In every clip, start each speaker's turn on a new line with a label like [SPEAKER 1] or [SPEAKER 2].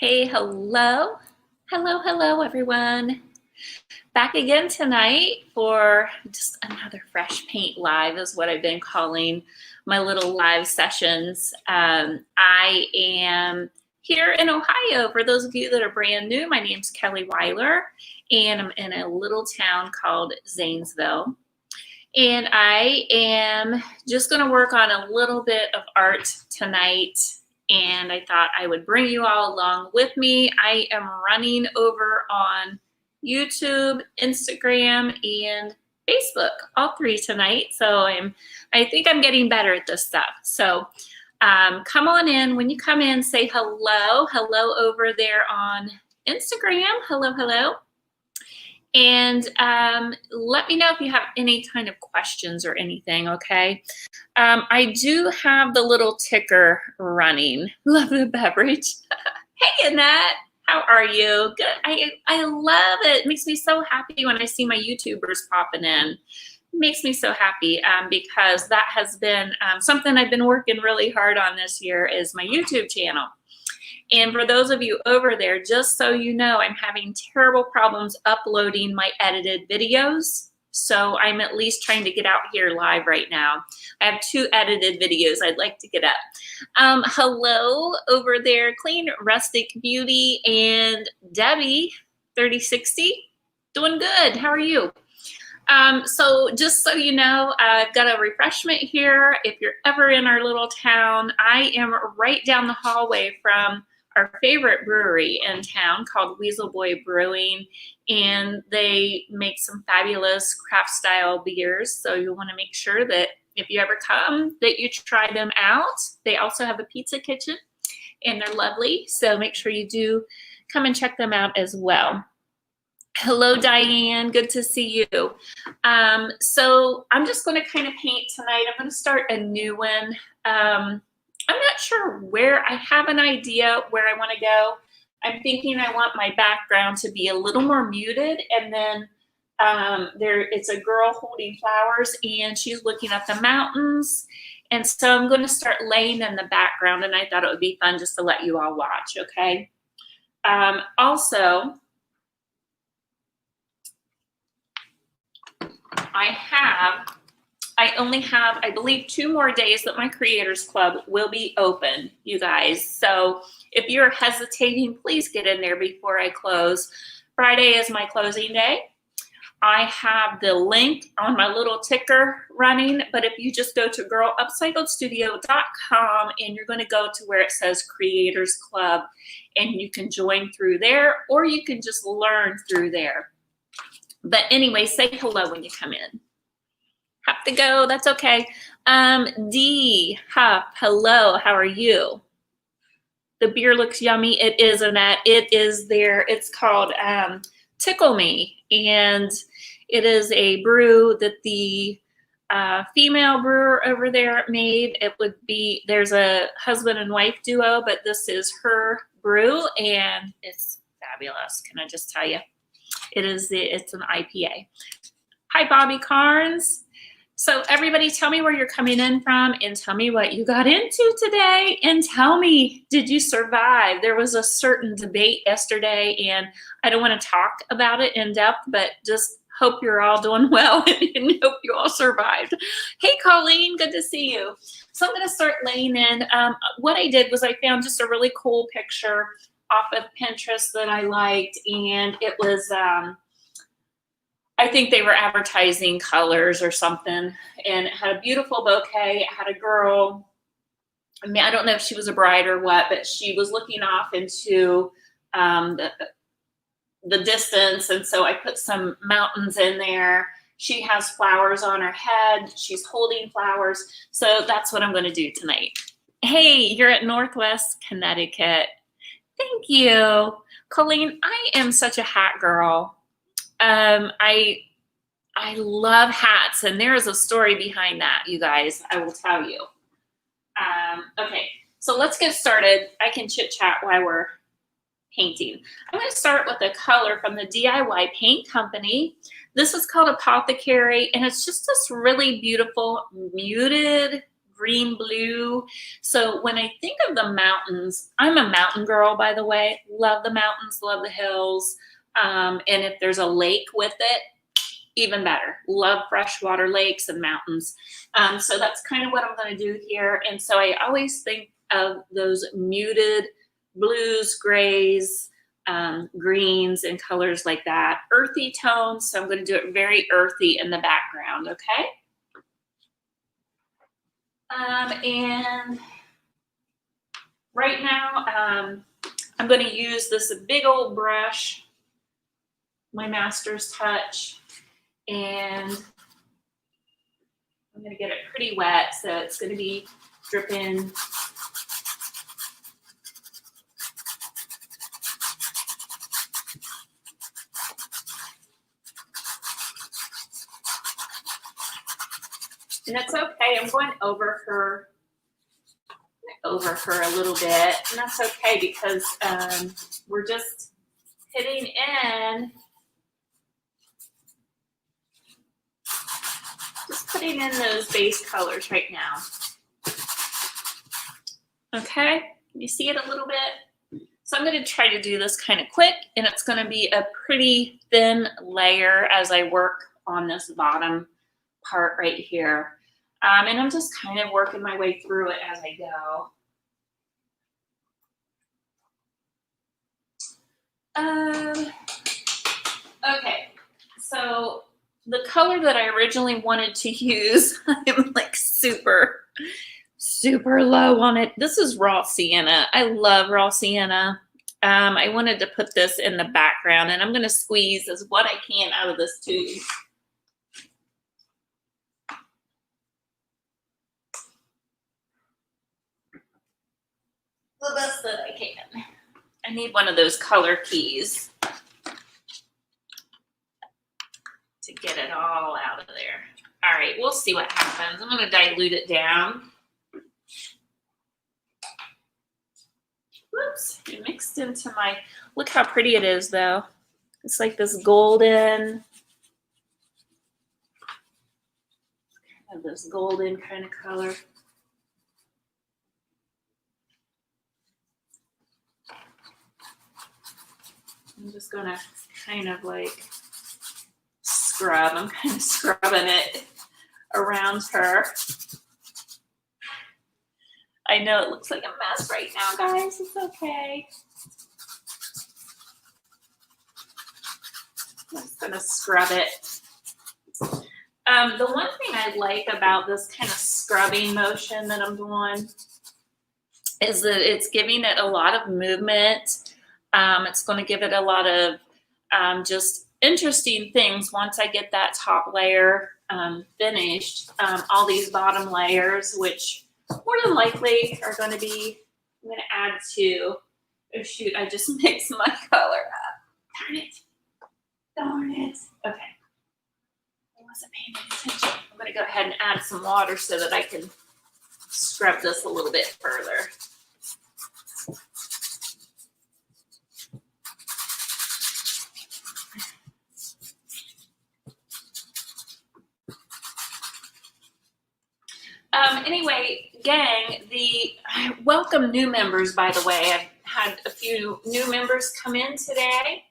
[SPEAKER 1] Hey, hello. Hello, everyone. Back again tonight for just another fresh paint live is what I've been calling my little live sessions. I am here in Ohio. For those of you that are brand new, my name's Kelly Weiler, and I'm in a little town called Zanesville. And I am just going to work on a little bit of art tonight. And I thought I would bring you all along with me. I am running over on YouTube, Instagram, and Facebook, all three tonight. So I think I'm getting better at this stuff. So come on in. When you come in, say hello. Hello over there on Instagram. Hello. And let me know if you have any kind of questions or anything, okay? I do have the little ticker running. Love the beverage. Hey, Annette, how are you? Good. I love it. It makes me so happy when I see my YouTubers popping in. It makes me so happy because that has been something I've been working really hard on this year is my YouTube channel. And for those of you over there, just so you know, I'm having terrible problems uploading my edited videos. So I'm at least trying to get out here live right now. I have 2 edited videos I'd like to get up. Hello over there, Clean Rustic Beauty and Debbie 3060. Doing good. How are you? So just so you know, I've got a refreshment here. If you're ever in our little town, I am right down the hallway from our favorite brewery in town called Weasel Boy Brewing, and they make some fabulous craft style beers. So you'll want to make sure that if you ever come that you try them out. They also have a pizza kitchen and they're lovely. So make sure you do come and check them out as well. Hello, Diane. Good to see you. So I'm just going to kind of paint tonight. I'm going to start a new one. I'm not sure where. I have an idea where I want to go. I'm thinking I want my background to be a little more muted, and then it's a girl holding flowers, and she's looking at the mountains. And so I'm going to start laying in the background, and I thought it would be fun just to let you all watch, okay? Also, I only have, I believe, 2 more days that my Creators Club will be open, you guys. So if you're hesitating, please get in there before I close. Friday is my closing day. I have the link on my little ticker running, but if you just go to girlupcycledstudio.com and you're going to go to where it says Creators Club, and you can join through there, or you can just learn through there. But anyway, say hello when you come in. Have to go, that's okay. D, Huff, hello, how are you? The beer looks yummy. It is, Annette. It is there. It's called Tickle Me, and it is a brew that the female brewer over there made. It would be, there's a husband and wife duo, but this is her brew, and it's fabulous. Can I just tell you? It's an IPA. Hi, Bobby Carnes. So everybody tell me where you're coming in from and tell me what you got into today and tell me, did you survive? There was a certain debate yesterday and I don't want to talk about it in depth, but just hope you're all doing well and hope you all survived. Hey, Colleen, good to see you. So I'm going to start laying in. What I did was I found just a really cool picture off of Pinterest that I liked, and it was, I think they were advertising colors or something, and it had a beautiful bouquet. It had a girl, I mean, I don't know if she was a bride or what, but she was looking off into the distance, and so I put some mountains in there. She has flowers on her head. She's holding flowers, so that's what I'm going to do tonight. Hey, you're at Northwest Connecticut. Thank you. Colleen, I am such a hat girl. I love hats, and there is a story behind that, you guys. I will tell you. Okay, so let's get started. I can chit chat while we're painting. I'm going to start with a color from the DIY Paint Company. This is called Apothecary, and it's just this really beautiful muted green blue. So when I think of the mountains, I'm a mountain girl, by the way. Love the mountains, love the hills. And if there's a lake with it, even better. Love freshwater lakes and mountains. So that's kind of what I'm going to do here. And so I always think of those muted blues, grays, greens, and colors like that. Earthy tones. So I'm going to do it very earthy in the background, okay? And right now, I'm going to use this big old brush, my Master's Touch, and I'm going to get it pretty wet, so it's going to be dripping. And it's okay. I'm going over her a little bit, and that's okay because we're just hitting in, just putting in those base colors right now. Okay, you see it a little bit? So I'm going to try to do this kind of quick, and it's going to be a pretty thin layer as I work on this bottom part right here. And I'm just kind of working my way through it as I go. Okay, so the color that I originally wanted to use, I'm like super low on it. This is raw sienna. I love raw sienna. I wanted to put this in the background, and I'm going to squeeze as what I can out of this tube. The best that I can. I need one of those color keys to get it all out of there. All right, we'll see what happens. I'm going to dilute it down. Whoops, it mixed into my, look how pretty it is though. It's like this golden, kind of color. I'm just gonna kind of like scrub. I'm kind of scrubbing it around her. I know it looks like a mess right now, guys. It's okay. I'm just gonna scrub it. The one thing I like about this kind of scrubbing motion that I'm doing is that it's giving it a lot of movement. It's going to give it a lot of just interesting things once I get that top layer finished. All these bottom layers, which more than likely are going to be, I'm going to add to, oh shoot, I just mixed my color up. Darn it. Darn it. Okay. I wasn't paying attention. I'm going to go ahead and add some water so that I can scrub this a little bit further. Anyway, gang, I welcome new members, by the way. I've had a few new members come in today.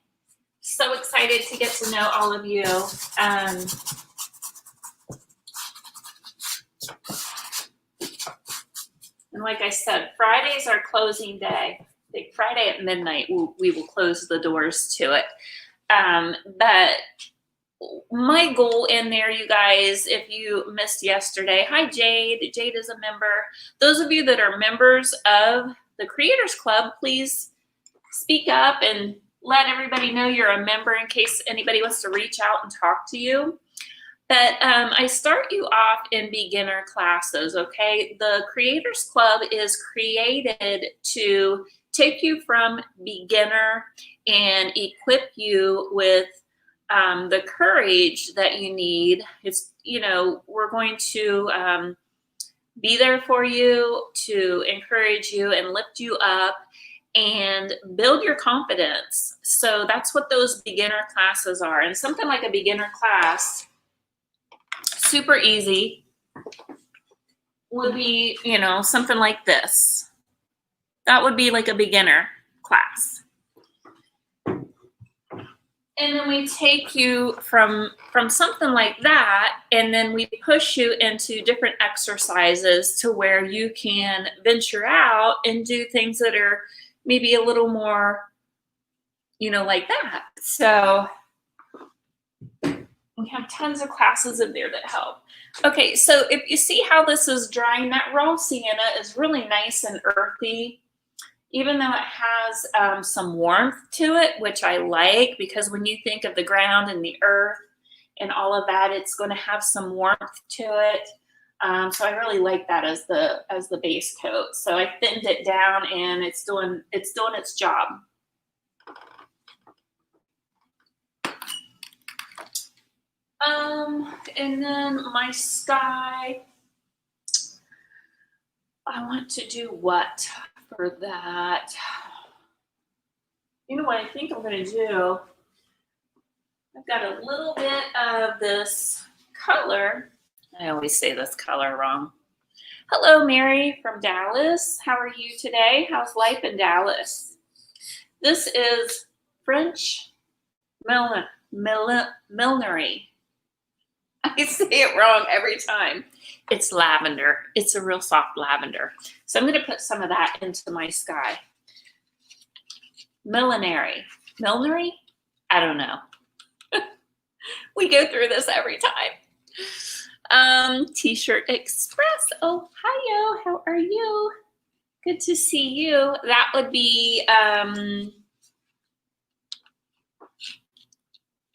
[SPEAKER 1] So excited to get to know all of you. And like I said, Friday's our closing day. Like Friday at midnight, we will close the doors to it. But my goal in there, you guys, if you missed yesterday, hi Jade. Jade is a member. Those of you that are members of the Creators Club, please speak up and let everybody know you're a member in case anybody wants to reach out and talk to you. But I start you off in beginner classes, okay? The Creators Club is created to take you from beginner and equip you with the courage that you need. It's, you know, we're going to be there for you, to encourage you and lift you up and build your confidence. So that's what those beginner classes are. And something like a beginner class, super easy. would be, you know, something like this. That would be like a beginner class. And then we take you from something like that, and then we push you into different exercises to where you can venture out and do things that are maybe a little more, you know, like that. So we have tons of classes in there that help. Okay, so if you see how this is drying, that raw sienna is really nice and earthy, even though it has some warmth to it, which I like, because when you think of the ground and the earth and all of that, it's going to have some warmth to it. So I really like that as the base coat. So I thinned it down, and it's doing its job. And then my sky, I want to do what for that? You know what I think I'm going to do? I've got a little bit of this color. I always say this color wrong. Hello, Mary from Dallas. How are you today? How's life in Dallas? This is French millinery. I say it wrong every time. It's lavender. It's a real soft lavender. So I'm going to put some of that into my sky. Millinery. I don't know. We go through this every time. T-shirt Express. Oh, hiyo. How are you? Good to see you. That would be,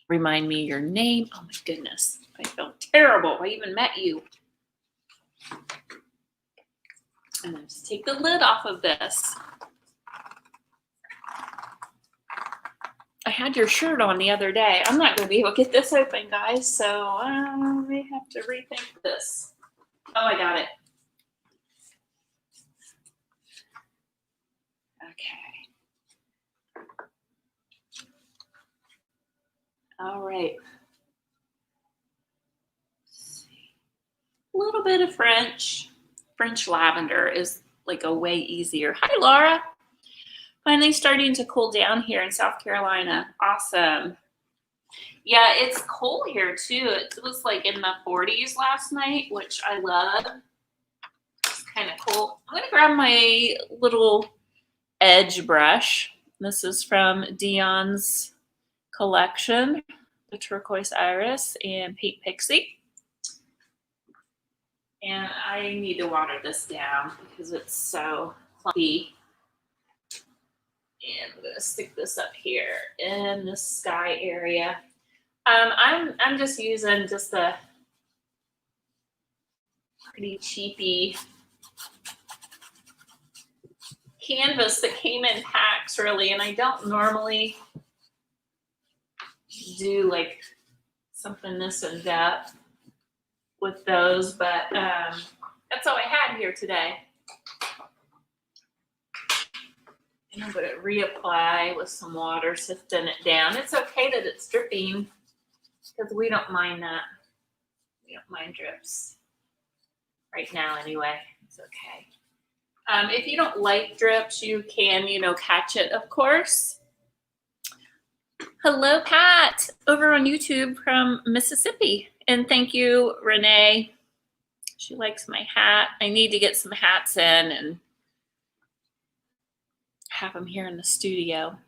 [SPEAKER 1] remind me your name. Oh my goodness. I feel terrible. I even met you. And then just take the lid off of this. I had your shirt on the other day. I'm not going to be able to get this open, guys, so I may have to rethink this. Oh, I got it. Okay. All right. Let's see. A little bit of French. French lavender is like a way easier. Hi, Laura. Finally starting to cool down here in South Carolina. Awesome. Yeah, it's cold here too. It was like in the 40s last night, which I love. It's kind of cool. I'm going to grab my little edge brush. This is from Dion's collection, the Turquoise Iris and Pink Pixie. And I need to water this down because it's so clumpy. And I'm going to stick this up here in the sky area. I'm just using just a pretty cheapy canvas that came in packs, really. And I don't normally do like something this in depth with those, but that's all I had here today. And I'm going to reapply with some water to thin it down. It's okay that it's dripping because we don't mind that. We don't mind drips right now anyway. It's okay. If you don't like drips, you can, catch it, of course. Hello, Pat, over on YouTube from Mississippi. And thank you, Renee. She likes my hat. I need to get some hats in and have them here in the studio.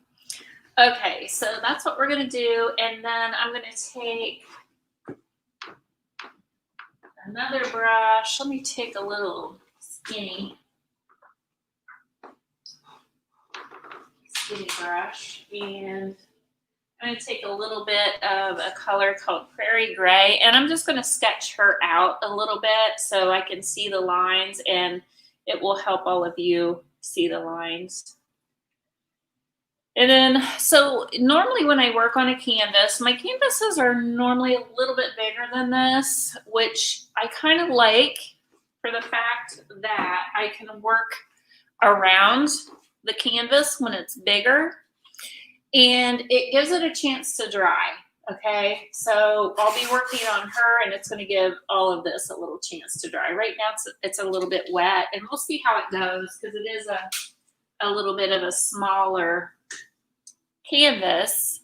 [SPEAKER 1] Okay, so that's what we're going to do. And then I'm going to take another brush. Let me take a little skinny brush. And I'm going to take a little bit of a color called Prairie Gray. And I'm just going to sketch her out a little bit so I can see the lines. And it will help all of you see the lines. And then, so normally when I work on a canvas, my canvases are normally a little bit bigger than this, which I kind of like for the fact that I can work around the canvas when it's bigger, and it gives it a chance to dry. Okay, so I'll be working on her, and it's going to give all of this a little chance to dry. Right now it's a little bit wet, and we'll see how it goes because it is a little bit of a smaller canvas.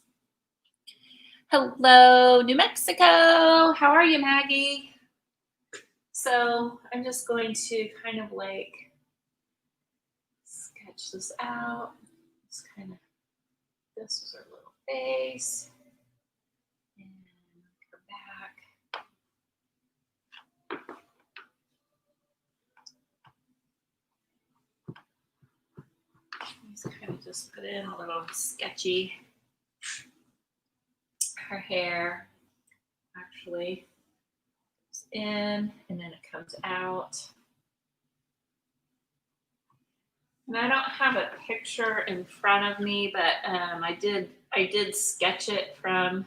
[SPEAKER 1] Hello, New Mexico. How are you, Maggie? So I'm just going to kind of like sketch this out. It's kind of, this is our little face. And her back. Let's kind of just put in a little sketchy. Her hair actually goes in and then it comes out. And I don't have a picture in front of me, but I did sketch it from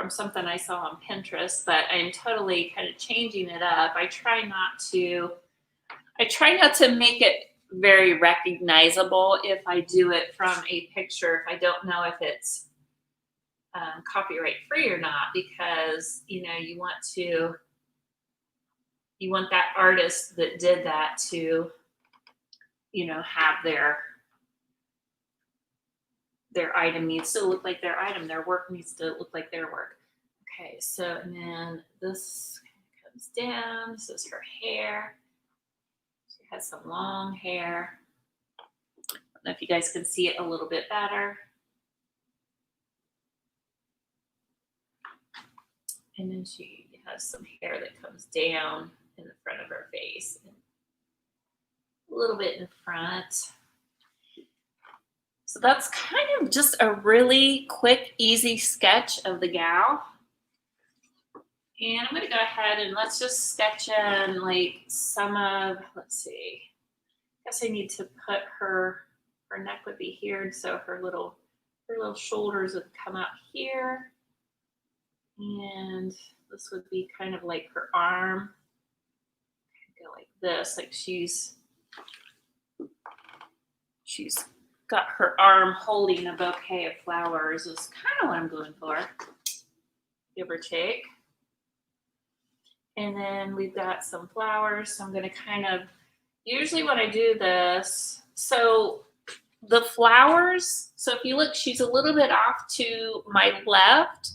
[SPEAKER 1] something I saw on Pinterest, but I'm totally kind of changing it up. I try not to make it very recognizable if I do it from a picture, if I don't know if it's copyright free or not, because you want that artist that did that to have their item needs to look like their item, their work needs to look like their work. Okay, so and then this comes down. This is her hair. She has some long hair. I don't know if you guys can see it a little bit better. And then she has some hair that comes down in the front of her face, and a little bit in front. So that's kind of just a really quick, easy sketch of the gal. And I'm going to go ahead and let's just sketch in like some of, let's see, I guess I need to put her neck would be here, and so her little shoulders would come out here. And this would be kind of like her arm. Go like this, like she's got her arm holding a bouquet of flowers is kind of what I'm going for, give or take. And then we've got some flowers. So I'm going to kind of, usually when I do this, so the flowers, so if you look, she's a little bit off to my left.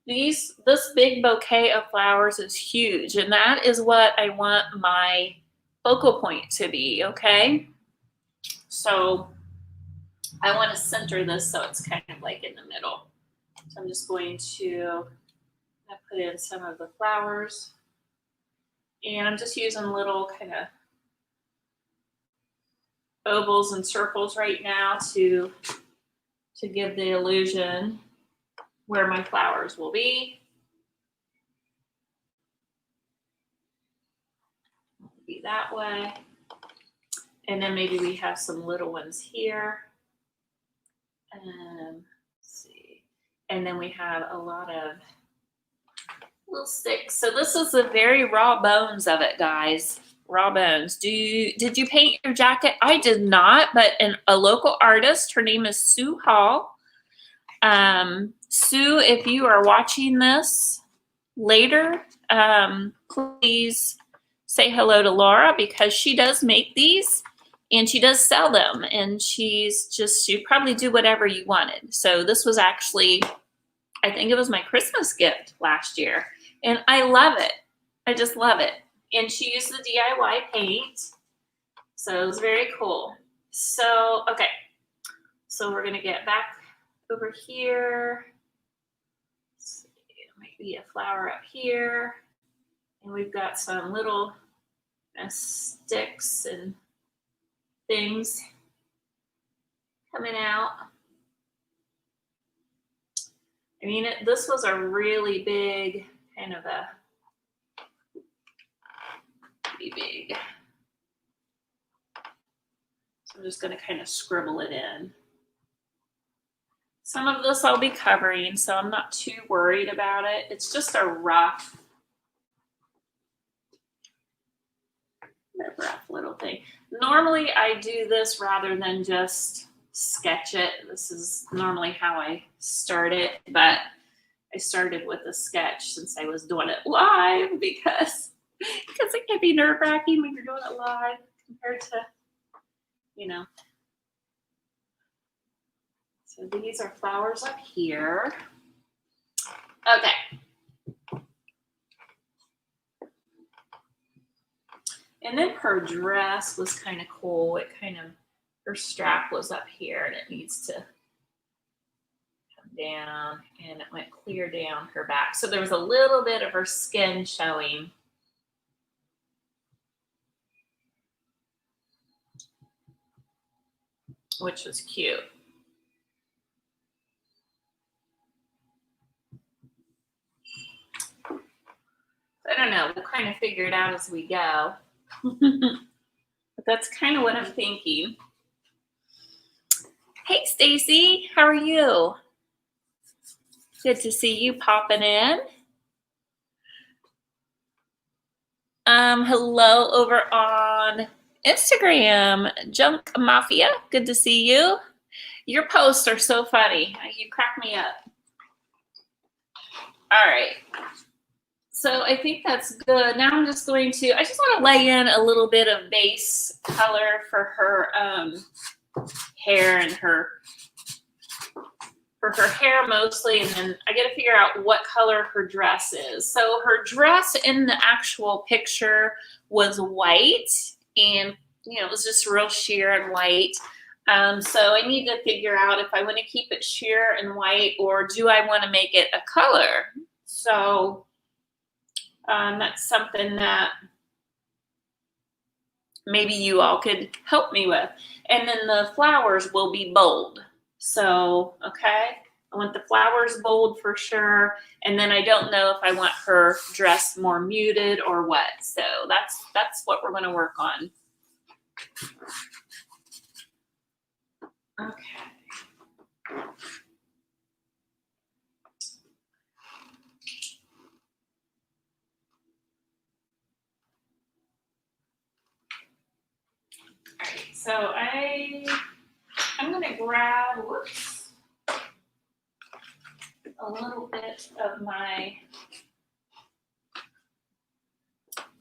[SPEAKER 1] This big bouquet of flowers is huge, and that is what I want my focal point to be, okay? So I want to center this so it's kind of like in the middle. So I'm just going to put in some of the flowers, and I'm just using little kind of ovals and circles right now to give the illusion where my flowers will be. Be that way. And then maybe we have some little ones here. Let's see. And then we have a lot of little sticks. So this is the very raw bones of it, guys. Raw bones. Did you paint your jacket? I did not, but a local artist, her name is Sue Hall. Sue, if you are watching this later, please say hello to Laura, because she does make these and she does sell them, and she'd probably do whatever you wanted. So this was actually, I think it was my Christmas gift last year, and I love it. I just love it. And she used the DIY paint, so it was very cool. So, okay, so we're gonna get back over here. Let's see, maybe a flower up here. And we've got some little sticks and things coming out. I mean, this was a really big, kind of a pretty big. So I'm just going to kind of scribble it in. Some of this I'll be covering, so I'm not too worried about it. It's just a rough little thing. Normally I do this rather than just sketch it. This is normally how I start it, but I started with a sketch since I was doing it live because it can be nerve-wracking when you're doing it live compared to, you know. So these are flowers up here. Okay. And then her dress was kind of cool. Her strap was up here and it needs to come down, and it went clear down her back. So there was a little bit of her skin showing. Which was cute. I don't know. We'll kind of figure it out as we go. But that's kind of what I'm thinking. Hey, Stacy, how are you? Good to see you popping in. Hello over on Instagram, Junk Mafia. Good to see you. Your posts are so funny. You crack me up. All right. So I think that's good. Now I'm just going to, I just want to lay in a little bit of base color for her hair and for her hair mostly, and then I got to figure out what color her dress is. So her dress in the actual picture was white, and it was just real sheer and white. So I need to figure out if I want to keep it sheer and white, or do I want to make it a color? So that's something that maybe you all could help me with. And then the flowers will be bold. So, okay, I want the flowers bold for sure. And then I don't know if I want her dress more muted or what. So that's what we're going to work on. Okay. All right, so I'm going to grab, a little bit of my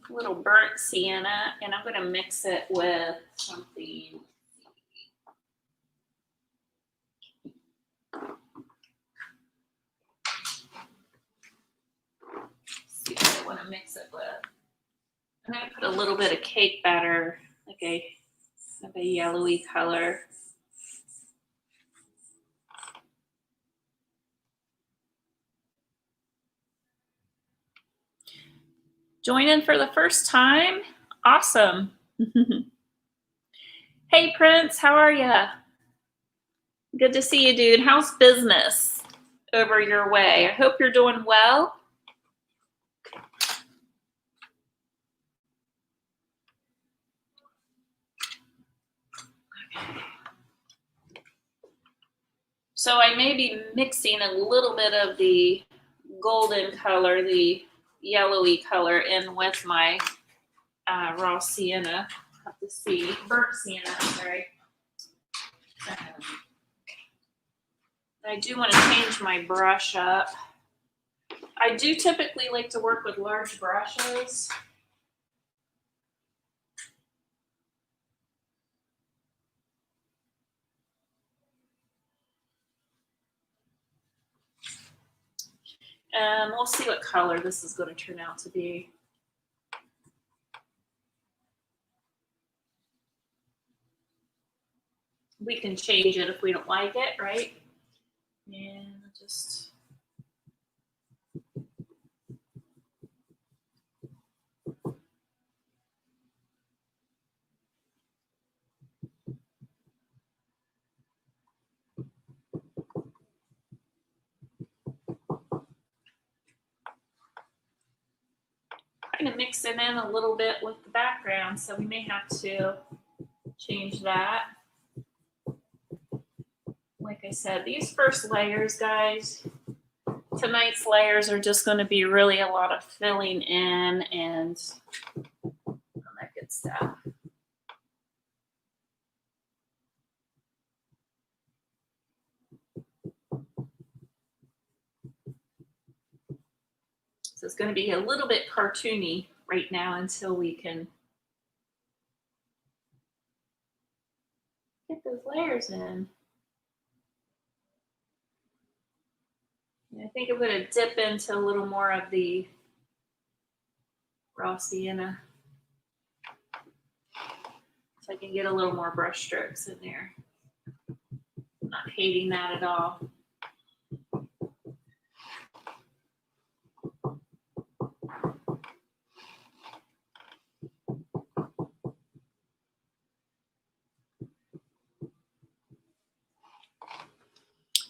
[SPEAKER 1] little burnt sienna, and I'm going to mix it with something. Let's see what I want to mix it with. I'm going to put a little bit of cake batter, like a yellowy color. Join in for the first time? Awesome. Hey, Prince, how are ya? Good to see you, dude. How's business over your way? I hope you're doing well. So I may be mixing a little bit of the golden color, the yellowy color, in with my raw sienna. Have to see, burnt sienna, sorry. I do want to change my brush up. I do typically like to work with large brushes. And we'll see what color this is going to turn out to be. We can change it if we don't like it, right? And just kind of mix it in a little bit with the background, so we may have to change that. Like I said, these first layers, guys, tonight's layers are just going to be really a lot of filling in and all that good stuff. So it's going to be a little bit cartoony right now until we can get those layers in. And I think I'm going to dip into a little more of the raw sienna so I can get a little more brush strokes in there. Not hating that at all.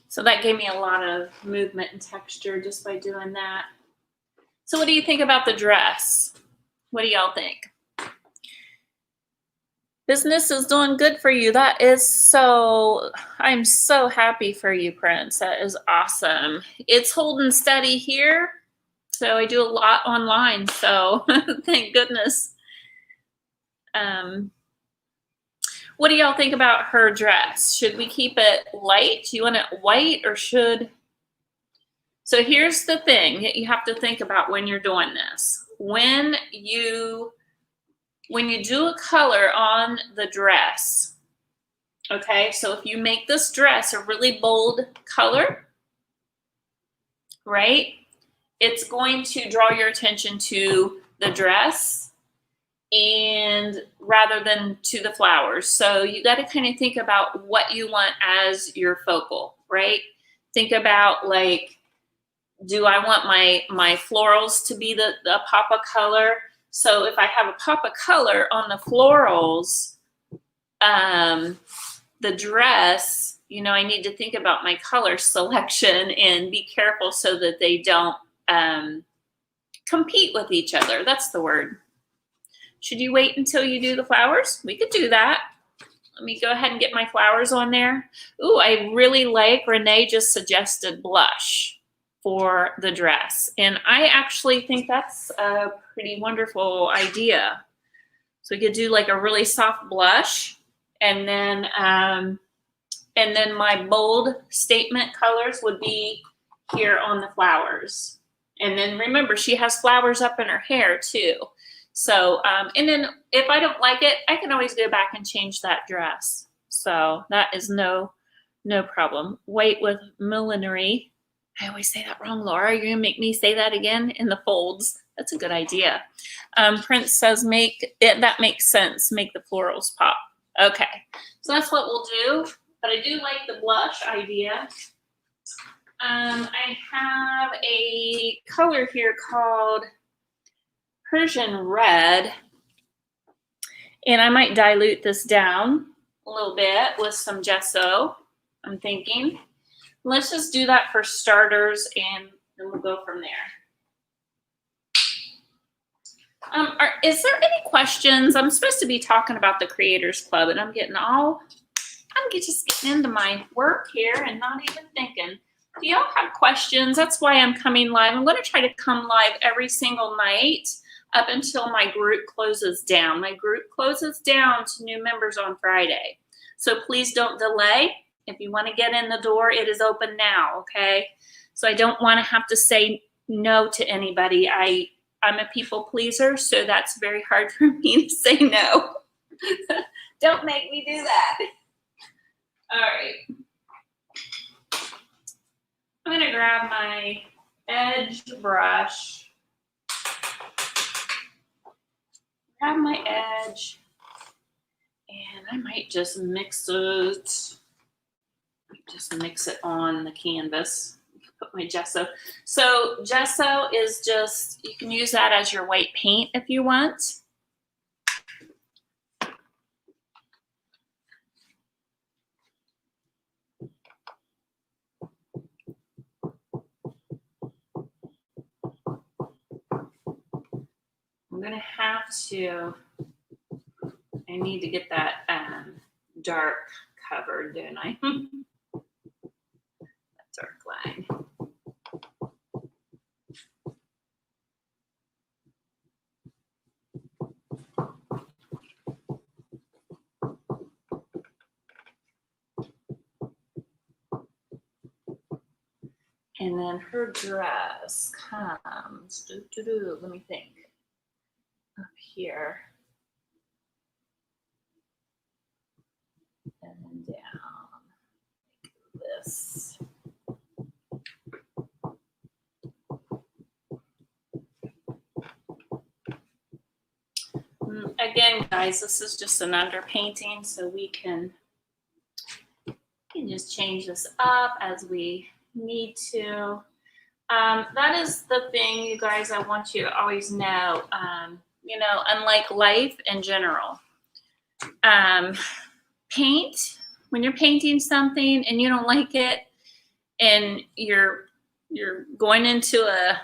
[SPEAKER 1] So that gave me a lot of movement and texture just by doing that. So what do you think about the dress? What do y'all think? Business is doing good for you. That is so, I'm so happy for you, Prince. That is awesome. It's holding steady here. So I do a lot online. So thank goodness. What do y'all think about her dress? Should we keep it light? Do you want it white or should? So here's the thing that you have to think about when you're doing this. When you do a color on the dress, okay, so if you make this dress a really bold color, right, it's going to draw your attention to the dress and rather than to the flowers. So you got to kind of think about what you want as your focal, right? Think about like, do I want my florals to be the pop of color? So if I have a pop of color on the florals, the dress, you know, I need to think about my color selection and be careful so that they don't compete with each other. That's the word. Should you wait until you do the flowers? We could do that. Let me go ahead and get my flowers on there. Ooh, I really like Renee just suggested blush for the dress. And I actually think that's a pretty wonderful idea. So we could do like a really soft blush and then my bold statement colors would be here on the flowers. And then remember, she has flowers up in her hair too. So, and then if I don't like it, I can always go back and change that dress. So that is no problem. White with millinery. I always say that wrong, Laura. You're gonna make me say that again in the folds. That's a good idea. Prince says that makes sense. Make the florals pop. Okay, so that's what we'll do. But I do like the blush idea. I have a color here called Persian Red, and I might dilute this down a little bit with some gesso, I'm thinking. Let's just do that for starters, and then we'll go from there. Is there any questions? I'm supposed to be talking about the Creators Club, and I'm just getting into my work here and not even thinking. Do y'all have questions? That's why I'm coming live. I'm going to try to come live every single night up until my group closes down. My group closes down to new members on Friday. So please don't delay. If you want to get in the door, it is open now, okay? So I don't want to have to say no to anybody. I'm a people pleaser, so that's very hard for me to say no. Don't make me do that. All right. I'm going to grab my edge brush, grab my edge, and I might just mix it. Just mix it on the canvas. Put my gesso. So gesso is just, you can use that as your white paint if you want. I'm gonna have to, I need to get that dark covered, don't I? That dark line. And then her dress comes, let me think, up here and then down like this. Again, guys, this is just an underpainting, so we can just change this up as we need to. That is the thing, you guys, I want you to always know, you know, unlike life in general, paint, when you're painting something and you don't like it and you're going into a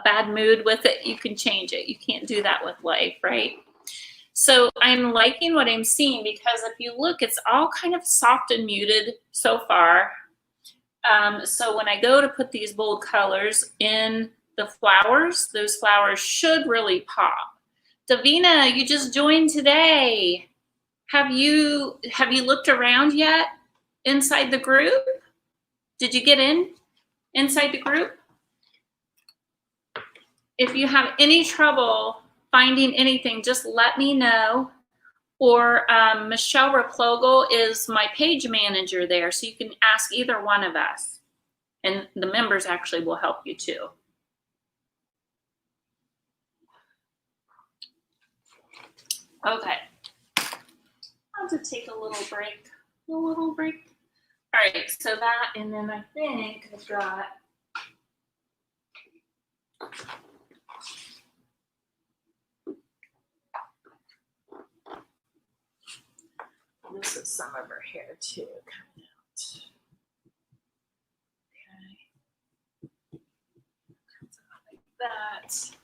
[SPEAKER 1] bad mood with it, you can change it. You can't do that with life, right? So I'm liking what I'm seeing because if you look, it's all kind of soft and muted so far. So when I go to put these bold colors in the flowers, those flowers should really pop. Davina, you just joined today. Have you looked around yet inside the group? Did you get inside the group? If you have any trouble finding anything, just let me know. Or Michelle Replogle is my page manager there, so you can ask either one of us. And the members actually will help you too. Okay. I'll just take a little break. All right, so that, and then I think I've got this is some of her hair too coming out. Okay. Comes out like that.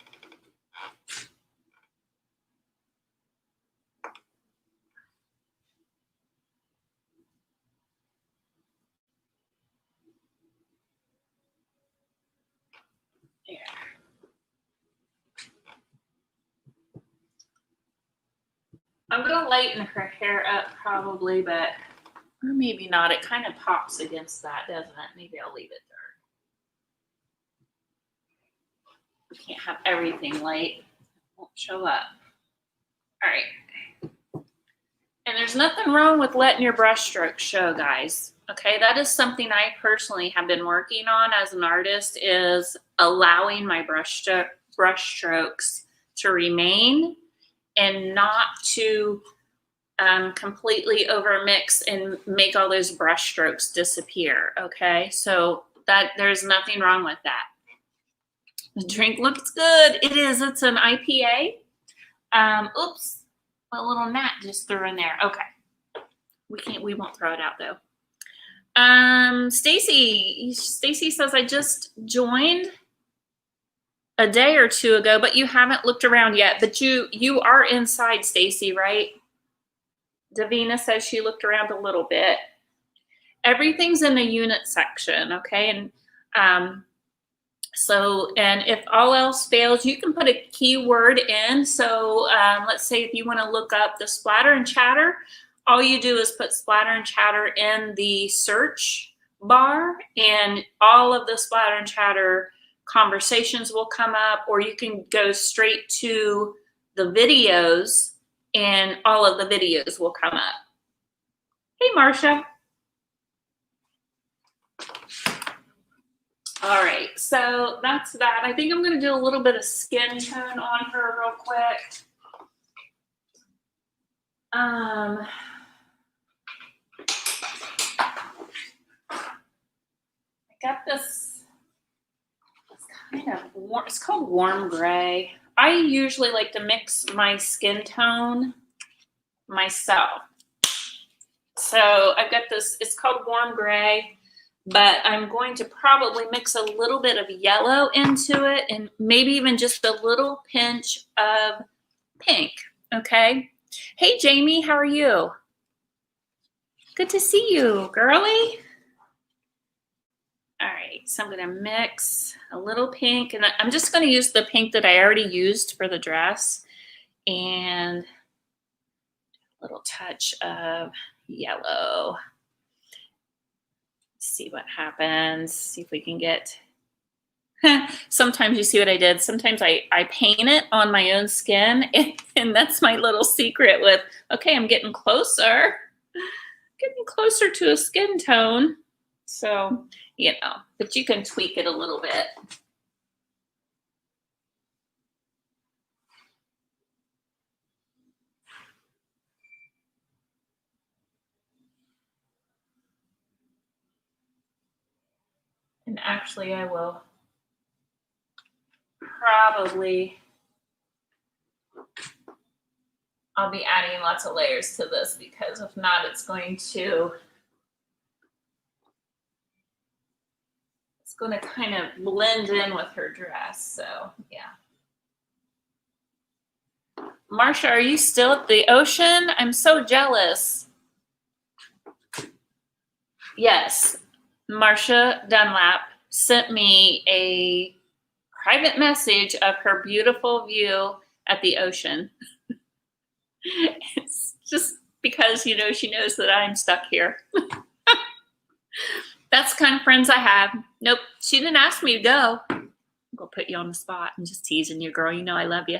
[SPEAKER 1] There. I'm gonna lighten her hair up probably, but or maybe not. It kind of pops against that, doesn't it? Maybe I'll leave it there. We can't have everything light. It won't show up. All right. And there's nothing wrong with letting your brush strokes show, guys. Okay, that is something I personally have been working on as an artist, is allowing my brush strokes to remain and not to completely overmix and make all those brush strokes disappear. Okay, so that there's nothing wrong with that. The drink looks good. It is. It's an IPA. Oops. A little gnat just threw in there. Okay. We won't throw it out though. Stacy says, I just joined a day or two ago, but you haven't looked around yet. But you are inside, Stacy, right? Davina says she looked around a little bit. Everything's in the unit section, okay? And and if all else fails, you can put a keyword in. So let's say if you want to look up the splatter and chatter, all you do is put splatter and chatter in the search bar, and all of the splatter and chatter conversations will come up, or you can go straight to the videos and all of the videos will come up. Hey, Marcia. All right, so that's that. I think I'm going to do a little bit of skin tone on her real quick. I got this kind of warm, it's called warm gray. I usually like to mix my skin tone myself. So I've got this, it's called warm gray, but I'm going to probably mix a little bit of yellow into it and maybe even just a little pinch of pink, okay? Hey, Jamie, how are you? Good to see you, girly. All right, so I'm gonna mix a little pink, and I'm just gonna use the pink that I already used for the dress, and a little touch of yellow. see what happens. See if we can get. Sometimes you see what I did. Sometimes I paint it on my own skin, and that's my little secret with, okay, I'm getting closer to a skin tone. So, you know, but you can tweak it a little bit. And actually, I will probably, I'll be adding lots of layers to this, because if not, it's going to kind of blend in with her dress. So yeah. Marsha, are you still at the ocean? I'm so jealous. Yes, Marsha Dunlap sent me a private message of her beautiful view at the ocean. It's just because, you know, she knows that I'm stuck here. That's the kind of friends I have. Nope, she didn't ask me to go. I'm gonna put you on the spot. I'm just teasing you, girl. You know I love you.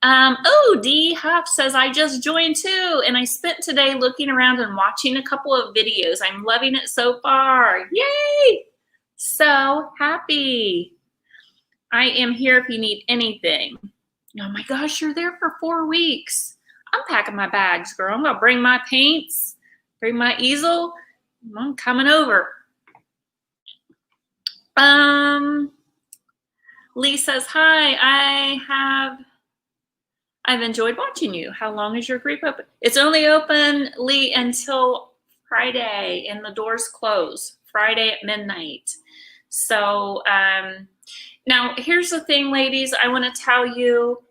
[SPEAKER 1] Oh, D Huff says, I just joined too, and I spent today looking around and watching a couple of videos. I'm loving it so far. Yay! So happy. I am here if you need anything. Oh my gosh, you're there for 4 weeks. I'm packing my bags, girl. I'm gonna bring my paints, bring my easel. I'm coming over. Lee says, hi, I've enjoyed watching you. How long is your group open? It's only open, Lee, until Friday, and the doors close Friday at midnight. So now here's the thing, ladies. I want to tell you,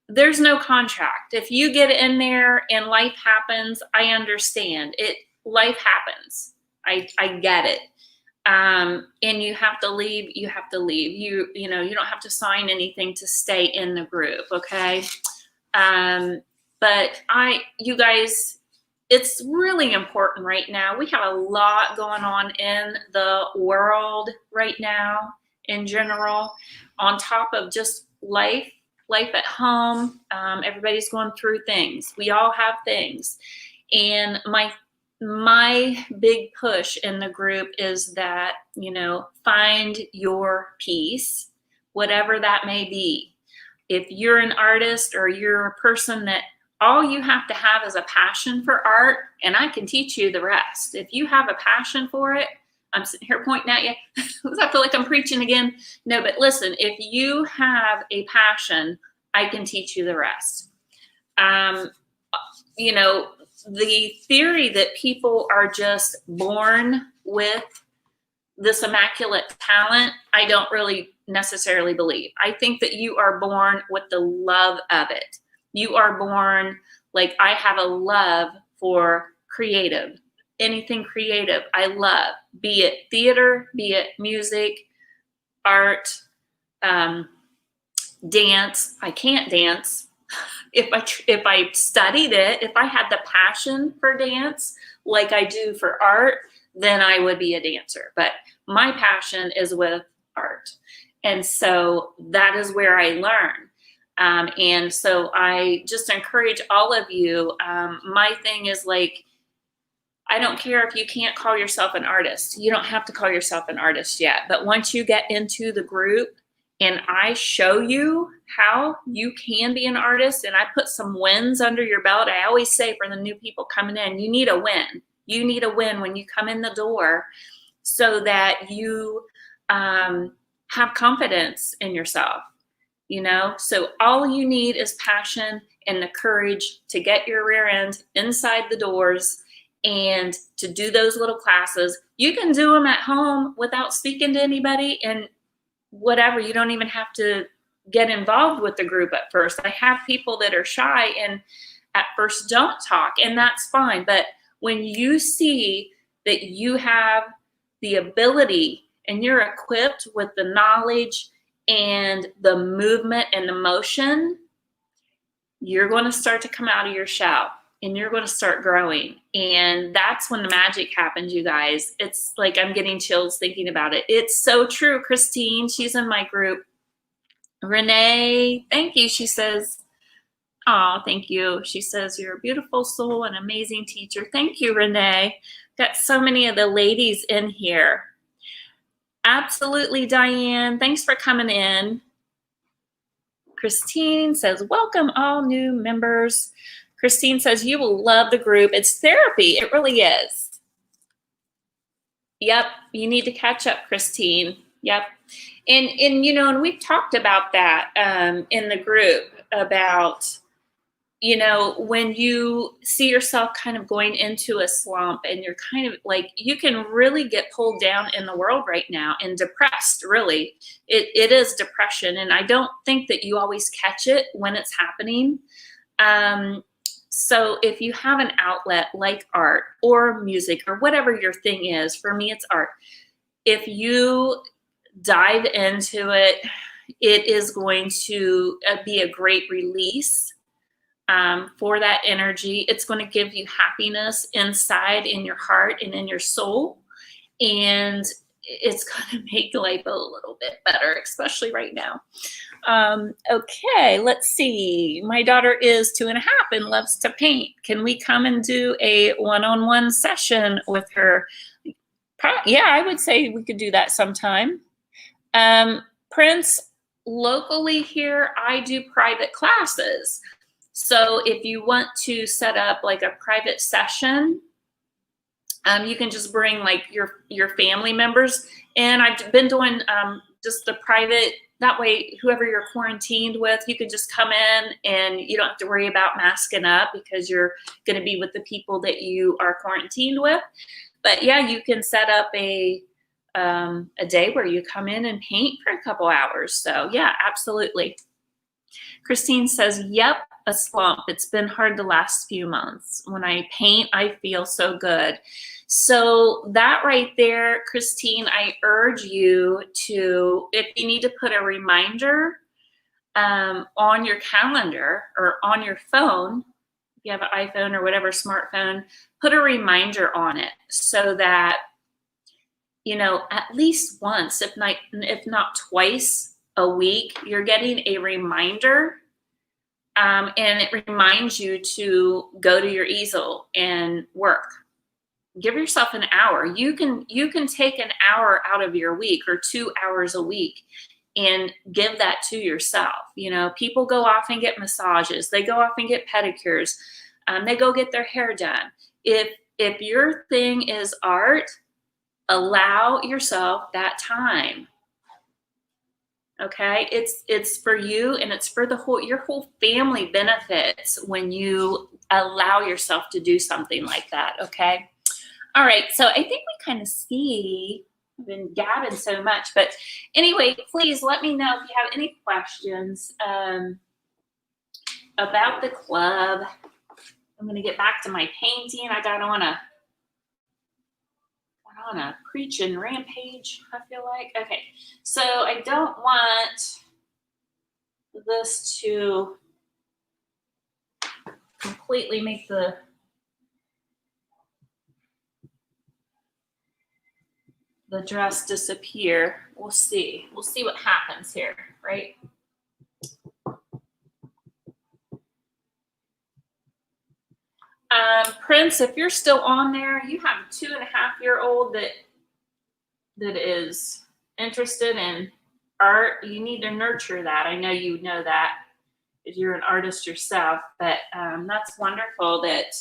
[SPEAKER 1] there's no contract. If you get in there and life happens, I understand it. Life happens. I get it. And you have to leave. You have to leave. You know, you don't have to sign anything to stay in the group. Okay. But you guys, it's really important right now. We have a lot going on in the world right now in general, on top of just life at home. Everybody's going through things. We all have things. And my big push in the group is that, you know, find your peace, whatever that may be. If you're an artist or you're a person that all you have to have is a passion for art, and I can teach you the rest. If you have a passion for it, I'm sitting here pointing at you. I feel like I'm preaching again. No, but listen, if you have a passion, I can teach you the rest. You know, the theory that people are just born with this immaculate talent, I don't really necessarily believe. I think that you are born with the love of it. You are born, like, I have a love for creative. Anything creative, I love. Be it theater, be it music, art, dance. I can't dance. If I studied it, if I had the passion for dance like I do for art, then I would be a dancer. But my passion is with art. And so that is where I learn. And so I just encourage all of you. My thing is, like, I don't care if you can't call yourself an artist. You don't have to call yourself an artist yet. But once you get into the group and I show you how you can be an artist and I put some wins under your belt, I always say for the new people coming in, you need a win. You need a win when you come in the door so that you have confidence in yourself, you know? So all you need is passion and the courage to get your rear end inside the doors and to do those little classes. You can do them at home without speaking to anybody and whatever. You don't even have to get involved with the group at first. I have people that are shy and at first don't talk, and that's fine. But when you see that you have the ability and you're equipped with the knowledge and the movement and the motion, you're going to start to come out of your shell and you're going to start growing. And that's when the magic happens, you guys. It's like I'm getting chills thinking about it. It's so true. Christine, she's in my group. Renee, thank you. She says, oh, thank you. She says, you're a beautiful soul, an amazing teacher. Thank you, Renee. Got so many of the ladies in here. Absolutely, Diane. Thanks for coming in. Christine says, welcome all new members. Christine says, you will love the group. It's therapy. It really is. Yep, you need to catch up, Christine. Yep. And you know, and we've talked about that in the group about, you know, when you see yourself kind of going into a slump and you're kind of like, you can really get pulled down in the world right now and depressed, really. It is depression. And I don't think that you always catch it when it's happening. So if you have an outlet like art or music or whatever your thing is, for me, it's art. If you dive into it, it is going to be a great release for that energy. It's going to give you happiness inside in your heart and in your soul. And it's going to make life a little bit better, especially right now. Okay, let's see. My daughter is 2.5 and loves to paint. Can we come and do a one-on-one session with her? Yeah, I would say we could do that sometime. Prince, locally here, I do private classes. So if you want to set up like a private session, you can just bring like your family members. And I've been doing just the private, that way whoever you're quarantined with, you can just come in and you don't have to worry about masking up because you're going to be with the people that you are quarantined with. But yeah, you can set up a day where you come in and paint for a couple hours. So yeah, absolutely. Christine says, yep, a slump. It's been hard the last few months. When I paint, I feel so good. So that right there, Christine, I urge you to, if you need to put a reminder on your calendar or on your phone, if you have an iPhone or whatever smartphone, put a reminder on it so that, you know, at least once, if not twice a week, you're getting a reminder. And it reminds you to go to your easel and work. Give yourself an hour. You can take an hour out of your week or 2 hours a week and give that to yourself. You know, people go off and get massages. They go off and get pedicures. They go get their hair done. If your thing is art, allow yourself that time. Okay, it's for you and it's for your whole family benefits when you allow yourself to do something like that. Okay. All right. So I think we kind of see, I've been gabbing so much, but anyway, please let me know if you have any questions about the club. I'm going to get back to my painting. I got on a preaching rampage, I feel like. Okay, so I don't want this to completely make the dress disappear. We'll see. We'll see what happens here, right? Prince, if you're still on there, you have a 2.5-year-old that is interested in art. You need to nurture that. I know you know that if you're an artist yourself, but that's wonderful that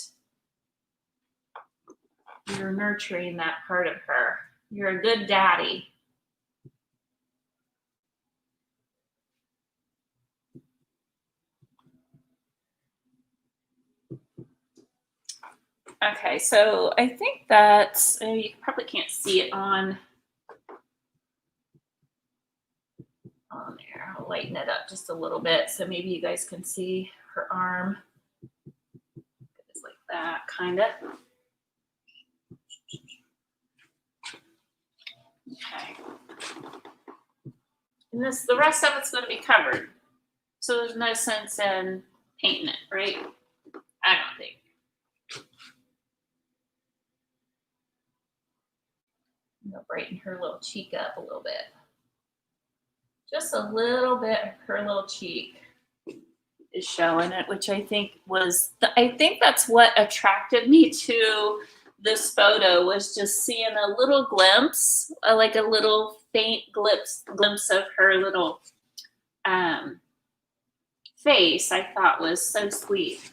[SPEAKER 1] you're nurturing that part of her. You're a good daddy. Okay, so I think that you probably can't see it on there. I'll lighten it up just a little bit so maybe you guys can see her arm. It's like that, kind of. Okay. And the rest of it's going to be covered. So there's no sense in painting it, right? I don't think. gonna brighten her little cheek up a little bit. Just a little bit of her little cheek is showing it, which I think that's what attracted me to this photo, was just seeing a little glimpse, like a little faint glimpse of her little face. I thought was so sweet.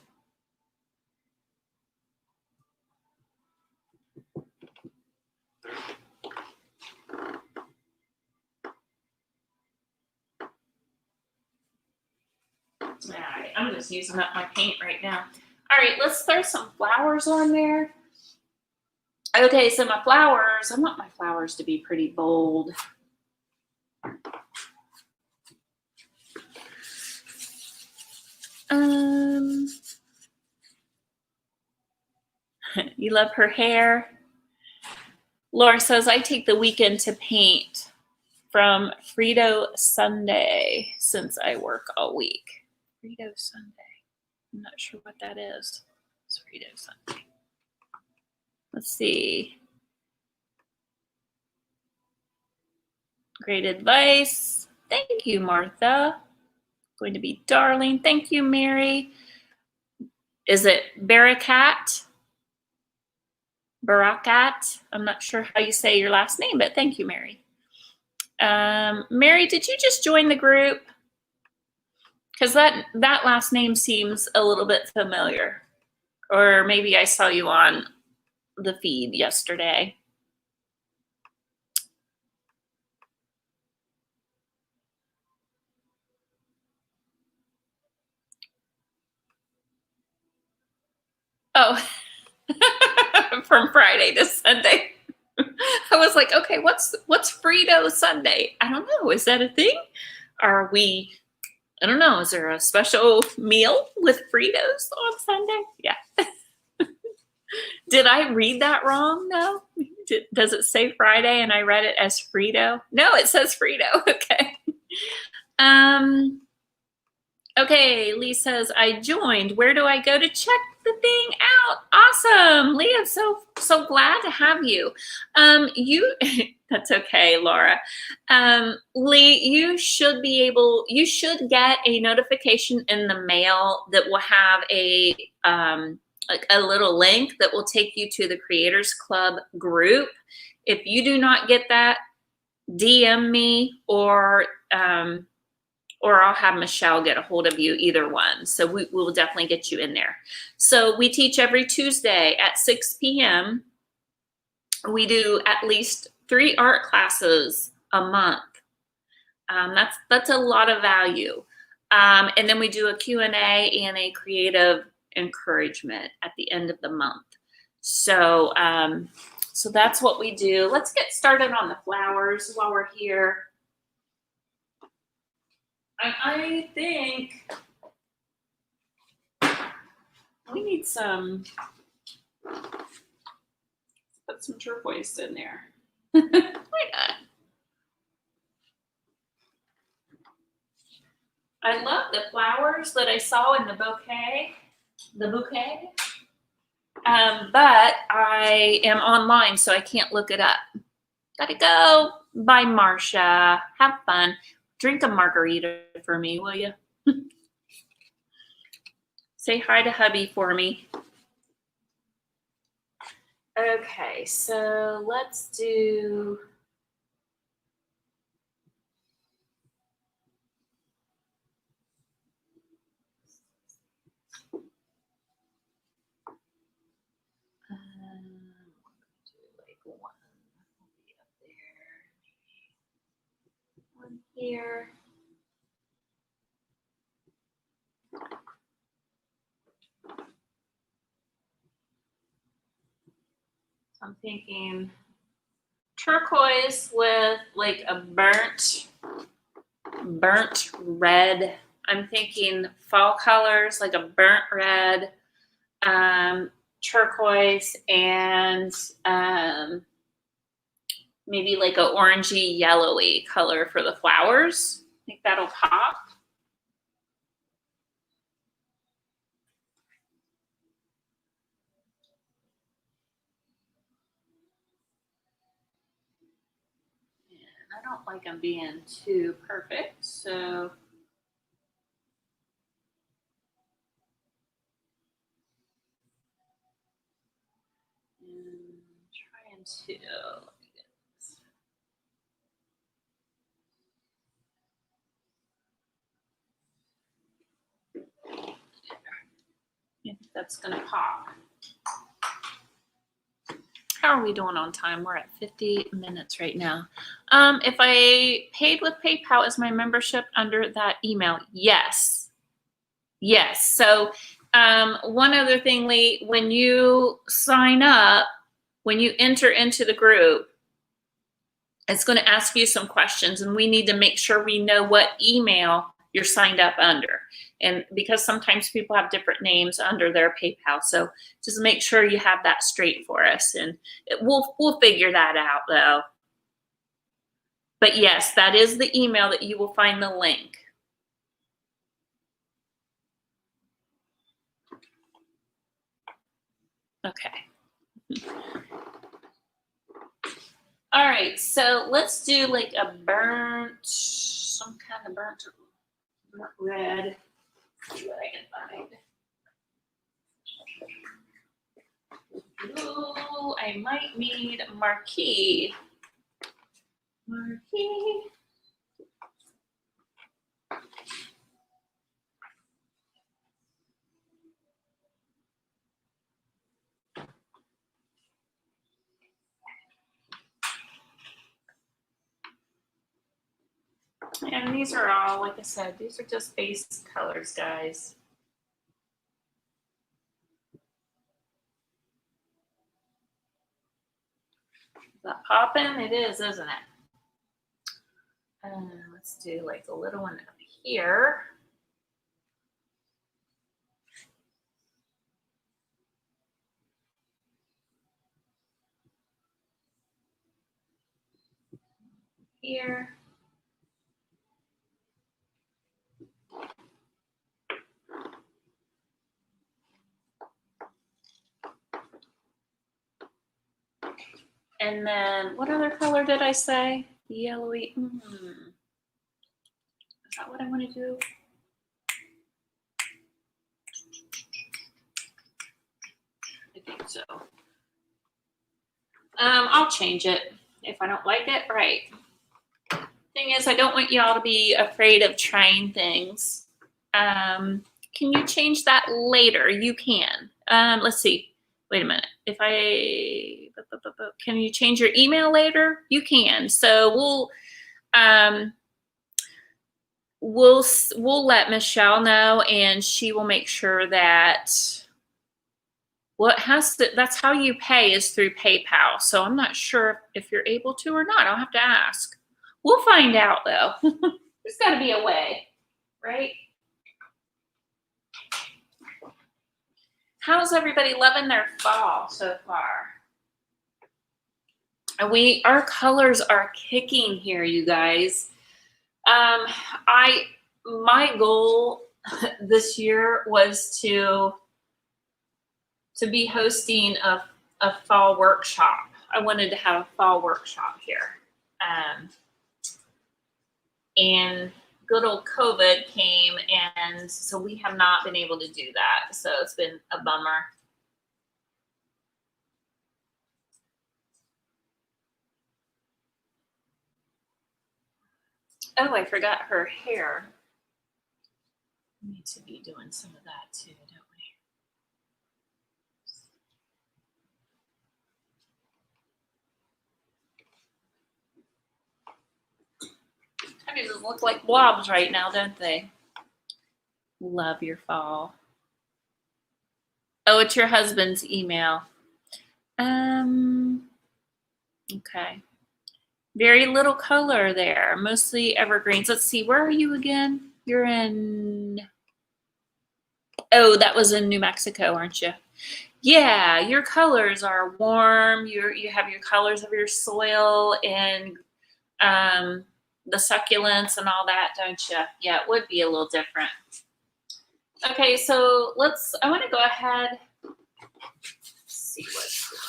[SPEAKER 1] All right, I'm just using up my paint right now. All right, let's throw some flowers on there. Okay, so my flowers, I want my flowers to be pretty bold. You love her hair. Laura says, I take the weekend to paint from Frito Sunday since I work all week. Frito Sunday. I'm not sure what that is. It's Frito Sunday. Let's see. Great advice. Thank you, Martha. Going to be darling. Thank you, Mary. Is it Barakat? Barakat? I'm not sure how you say your last name, but thank you, Mary. Mary, did you just join the group? Because that last name seems a little bit familiar. Or maybe I saw you on the feed yesterday. Oh, from Friday to Sunday. I was like, okay, what's Frito Sunday? I don't know. Is that a thing? Are we, I don't know. Is there a special meal with Fritos on Sunday? Yeah. Did I read that wrong? No. Does it say Friday and I read it as Frito? No, it says Frito. Okay. Okay, Lee says, I joined. Where do I go to check the thing out? Awesome. Lee, I'm so glad to have you. That's okay, Laura. Lee, you should get a notification in the mail that will have a little link that will take you to the Creators Club group. If you do not get that, DM me or I'll have Michelle get a hold of you, either one. So we will definitely get you in there. So we teach every Tuesday at 6 p.m. We do at least 3 art classes a month. That's a lot of value. And then we do a Q&A and a creative encouragement at the end of the month. So, so that's what we do. Let's get started on the flowers while we're here. I think we need put some turquoise in there. Why not? I love the flowers that I saw in the bouquet. But I am online, so I can't look it up. Gotta go. Bye, Marcia. Have fun. Drink a margarita for me, will you? Say hi to hubby for me. Okay, so let's do... here. I'm thinking turquoise with like a burnt red. I'm thinking fall colors, like a burnt red, turquoise, and maybe like a orangey yellowy color for the flowers. I think that'll pop. I don't like them being too perfect, so trying to. I think that's gonna pop. How are we doing on time? We're at 50 minutes right now. If I paid with PayPal, is my membership under that email? Yes. Yes. So one other thing, Lee, when you sign up, when you enter into the group, it's going to ask you some questions, and we need to make sure we know what email you're signed up under. And because sometimes people have different names under their PayPal, so just make sure you have that straight for us, and we'll figure that out though. But yes, that is the email that you will find the link. Okay. All right, so let's do like a some kind of burnt red. See what I can find. Ooh, I might need marquee. Marquee. And these are all, like I said, these are just base colors, guys. Is that popping? It is, isn't it? Let's do like a little one up here. Here. And then what other color did I say? Yellowy. Is that what I want to do? I think so. I'll change it if I don't like it. Right. Thing is, I don't want y'all to be afraid of trying things. Can you change that later? You can. Let's see. Wait a minute. If can you change your email later? You can. So we'll let Michelle know, and she will make sure that that's how you pay is through PayPal. So I'm not sure if you're able to or not. I'll have to ask. We'll find out though. There's got to be a way, right? How's everybody loving their fall so far? Our colors are kicking here, you guys. My goal this year was to be hosting a fall workshop. I wanted to have a fall workshop here. And good old COVID came, and so we have not been able to do that. So it's been a bummer. Oh, I forgot her hair. We need to be doing some of that too, don't we? Kind of just look like blobs right now, don't they? Love your fall. Oh, it's your husband's email. Okay. Very little color there, mostly evergreens. Let's see, where are you again? You're in, oh, that was in New Mexico, aren't you? Yeah, your colors are warm. You have your colors of your soil and the succulents and all that, don't you? Yeah, it would be a little different. Okay, so I want to go ahead, see what's going on.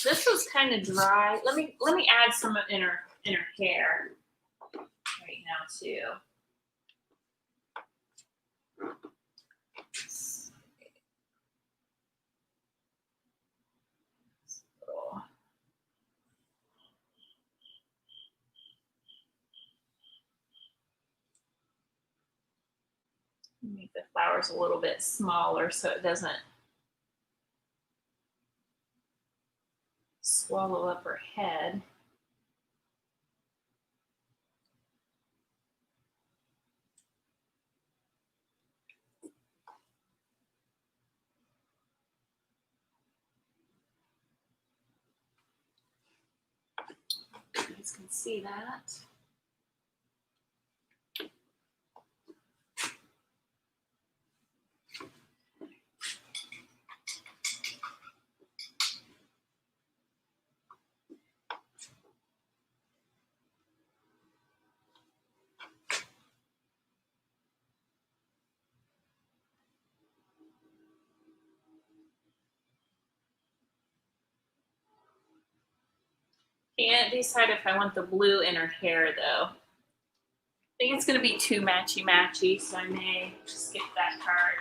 [SPEAKER 1] This was kind of dry. Let me add some in her hair right now too. Make the flowers a little bit smaller so it doesn't swallow up her head. You guys can see that. Can't decide if I want the blue in her hair though. I think it's going to be too matchy-matchy, so I may skip that part.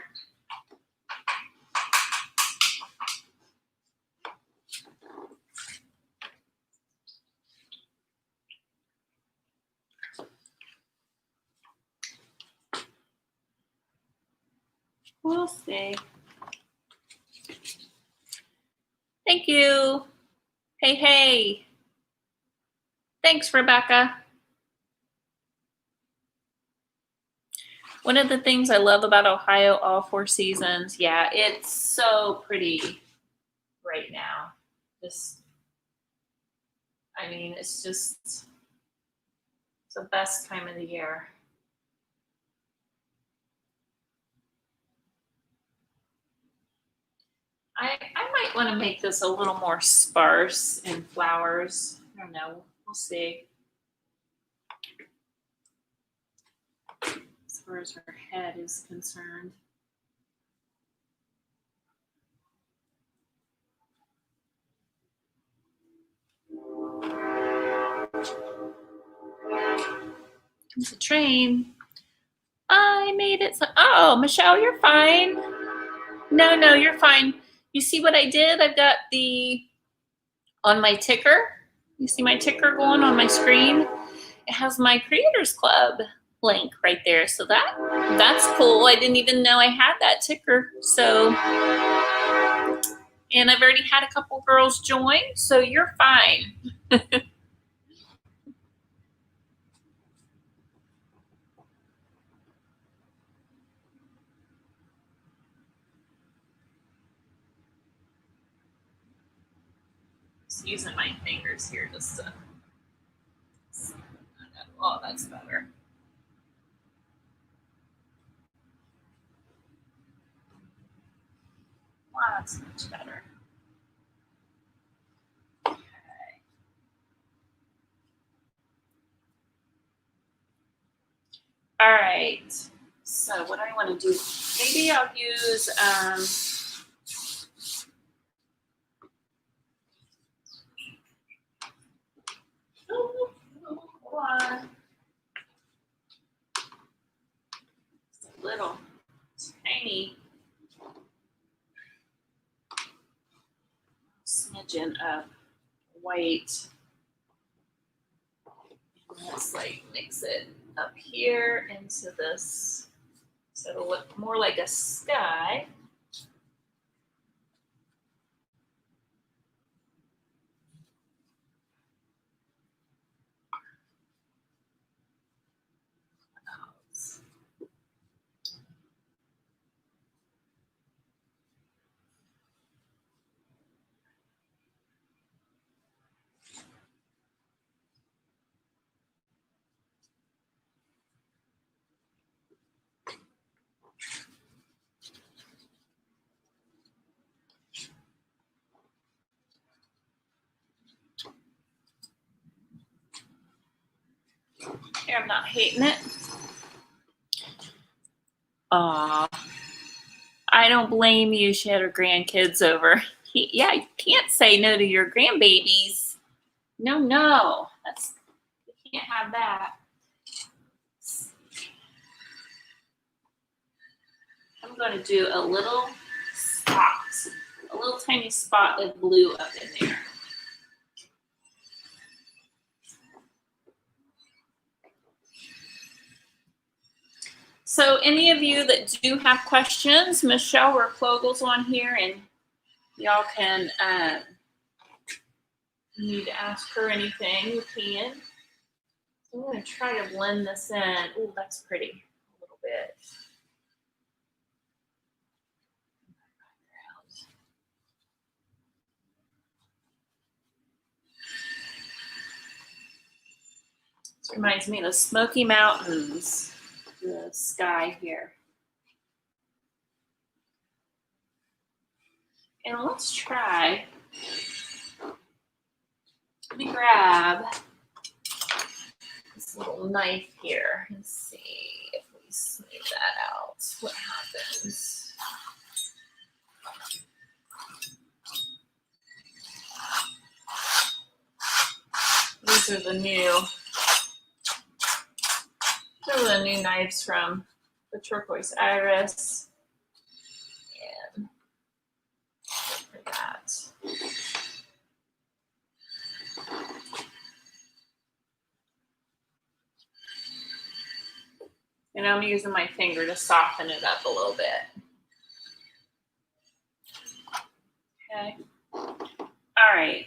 [SPEAKER 1] We'll see. Thank you. Hey, hey. Thanks, Rebecca. One of the things I love about Ohio all 4 seasons, yeah, it's so pretty right now. I mean, it's the best time of the year. I might want to make this a little more sparse in flowers. I don't know. We'll see. As far as her head is concerned. Comes a train. I made it. Oh, Michelle, you're fine. No, you're fine. You see what I did? I've got on my ticker. You see my ticker going on my screen? It has my Creators Club link right there. So that's cool. I didn't even know I had that ticker. So, and I've already had a couple girls join, so you're fine. Just using my fingers here just to. Oh, that's better. Wow, that's much better. Okay. All right. So what I want to do, maybe I'll use hold on. Just a little tiny smidgen of white. Let's mix it up here into this, so it'll look more like a sky. Here, I'm not hating it. Aw, I don't blame you. She had her grandkids over. Yeah, you can't say no to your grandbabies. No, no. You can't have that. I'm going to do a little tiny spot of blue up in there. So any of you that do have questions, Michelle or Clogel's on here, and y'all can need to ask her anything, you can. So I'm going to try to blend this in. Oh, that's pretty. A little bit. This reminds me of the Smoky Mountains, the sky here. And let's try. Let me grab this little knife here and see if we smooth that out. What happens? These are the new knives from the Turquoise Iris. And for that. And I'm using my finger to soften it up a little bit. Okay. All right.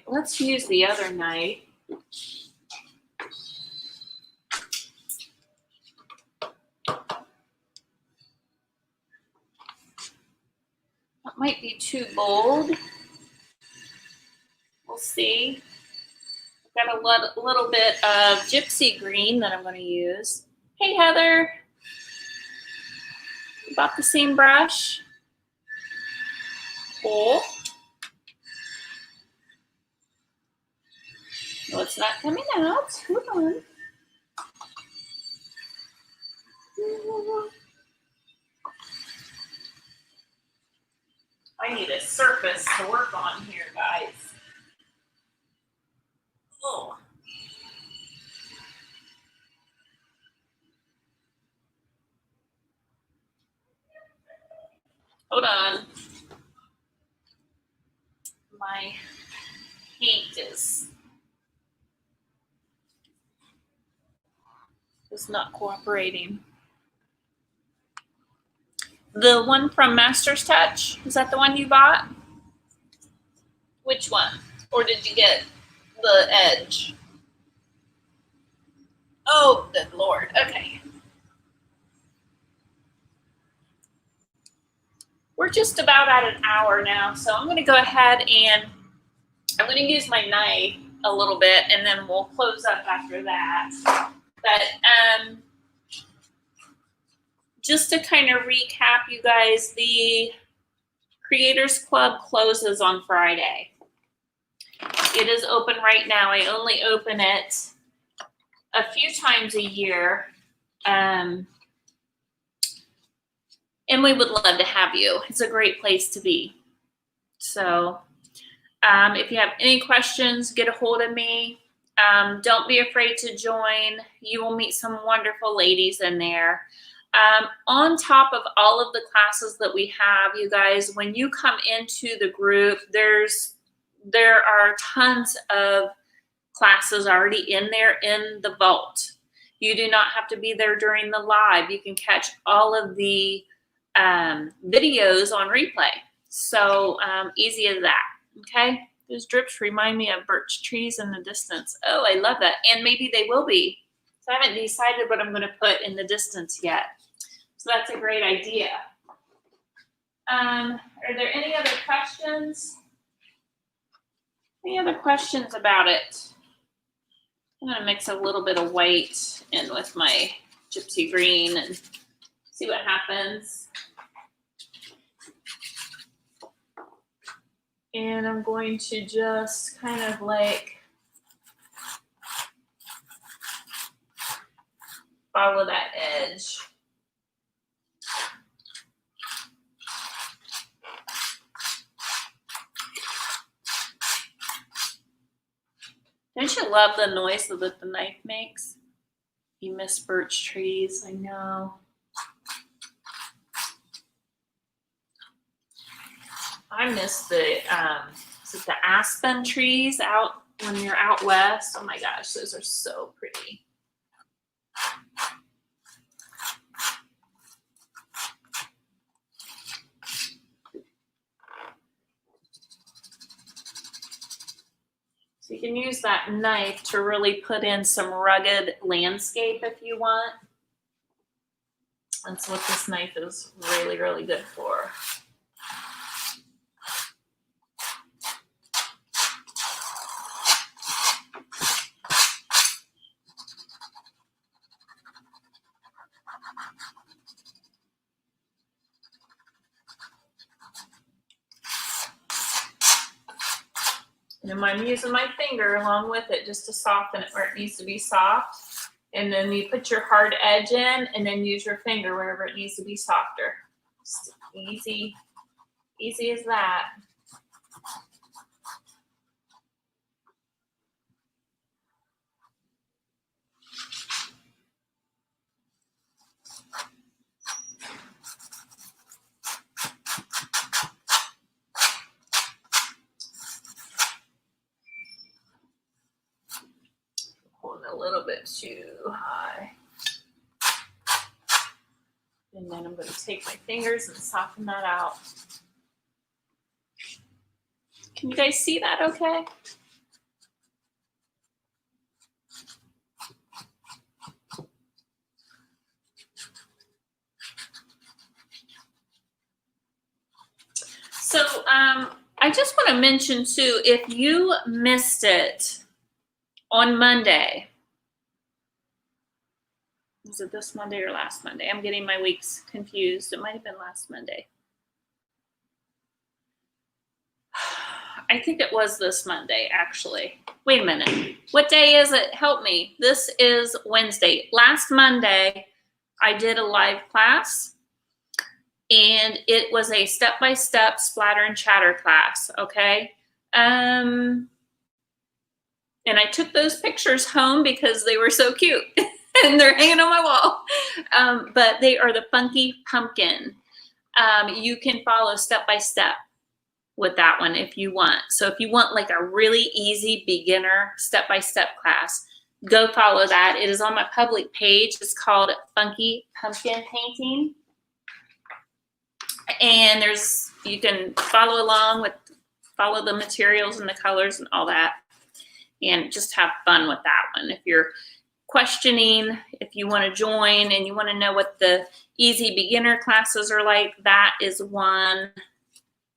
[SPEAKER 1] Let's use the other knife. That might be too bold. We'll see. I've got a little bit of gypsy green that I'm going to use. Hey, Heather. You bought the same brush? Cool. No, it's not coming out. Hold on. I need a surface to work on here, guys. Oh. Hold on. My paint is not cooperating. The one from Master's Touch, is that the one you bought? Which one? Or did you get the edge? Oh, good Lord. Okay. We're just about at an hour now, so I'm going to go ahead and I'm going to use my knife a little bit, and then we'll close up after that. But just to kind of recap, you guys, the Creators Club closes on Friday. It is open right now. I only open it a few times a year. And we would love to have you. It's a great place to be. So if you have any questions, get a hold of me. Don't be afraid to join. You will meet some wonderful ladies in there. On top of all of the classes that we have, you guys, when you come into the group, there are tons of classes already in there in the vault. You do not have to be there during the live. You can catch all of the videos on replay. So easy as that. Okay. Those drips remind me of birch trees in the distance. Oh, I love that. And maybe they will be. So I haven't decided what I'm going to put in the distance yet. So that's a great idea. Are there any other questions? Any other questions about it? I'm going to mix a little bit of white in with my gypsy green and see what happens. And I'm going to just kind of like follow that edge. Don't you love the noise that the knife makes? You miss birch trees, I know. I miss the aspen trees out when you're out west. Oh my gosh, those are so pretty. So you can use that knife to really put in some rugged landscape if you want. That's what this knife is really, really good for. And I'm using my finger along with it just to soften it where it needs to be soft. And then you put your hard edge in and then use your finger wherever it needs to be softer. Just easy, easy as that. A little bit too high. And then I'm going to take my fingers and soften that out. Can you guys see that okay? So I just want to mention too, if you missed it on Monday, was it this Monday or last Monday? I'm getting my weeks confused. It might have been last Monday. I think it was this Monday, actually. Wait a minute. What day is it? Help me. This is Wednesday. Last Monday, I did a live class, and it was a step-by-step splatter and chatter class, okay? And I took those pictures home because they were so cute. And they're hanging on my wall. But they are the Funky Pumpkin. You can follow step by step with that one if you want. So if you want like a really easy beginner step-by-step class, go follow that. It is on my public page. It's called Funky Pumpkin Painting. And you can follow along follow the materials and the colors and all that. And just have fun with that one. If you're questioning, if you want to join and you want to know what the easy beginner classes are like, that is one